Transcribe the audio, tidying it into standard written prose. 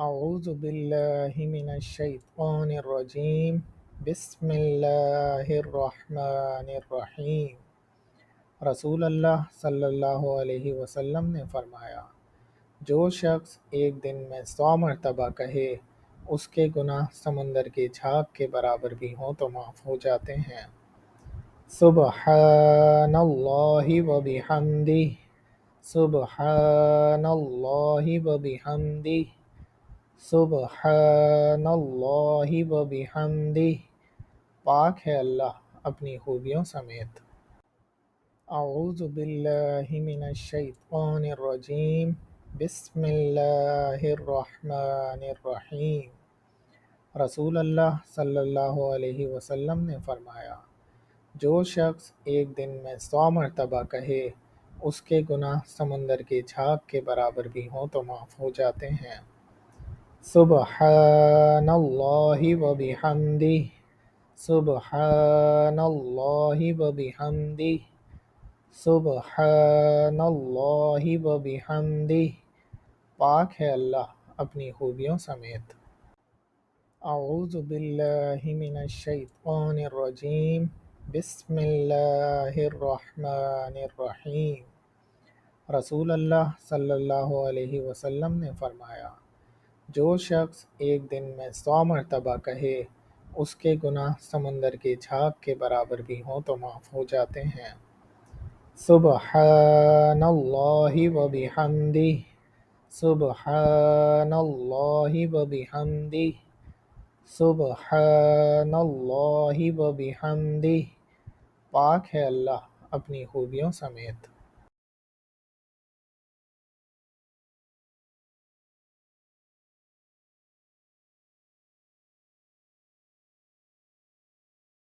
اعوذ باللہ من الشیطان الرجیم بسم اللہ الرحمن الرحیم۔ رسول اللہ صلی اللہ علیہ وسلم نے فرمایا، جو شخص ایک دن میں 100 مرتبہ کہے اس کے گناہ سمندر کے جھاگ کے برابر بھی ہوں تو معاف ہو جاتے ہیں۔ سبحان اللہ و بحمدہ، سبحان اللہ و بحمدہ، سبحان اللہ و بحمدہ۔ پاک ہے اللہ اپنی خوبیوں سمیت۔ اعوذ باللہ من الشیطان الرجیم بسم اللہ الرحمن الرحیم۔ رسول اللہ صلی اللہ علیہ وسلم نے فرمایا، جو شخص ایک دن میں 100 مرتبہ کہے اس کے گناہ سمندر کے جھاگ کے برابر بھی ہوں تو معاف ہو جاتے ہیں۔ سبحان اللہ و بحمدہ، سبحان اللہ و بحمدہ، سبحان اللہ و بحمدہ۔ پاک ہے اللہ اپنی خوبیوں سمیت۔ اعوذ باللہ من الشیطان الرجیم بسم اللہ الرحمن الرحیم۔ رسول اللہ صلی اللہ علیہ وسلم نے فرمایا، جو شخص ایک دن میں 100 مرتبہ کہے اس کے گناہ سمندر کے جھاگ کے برابر بھی ہوں تو معاف ہو جاتے ہیں۔ سبحان اللہ و بحمدہ، سبحان اللہ و بحمدہ، سبحان اللہ و بحمدہ۔ پاک ہے اللہ اپنی خوبیوں سمیت۔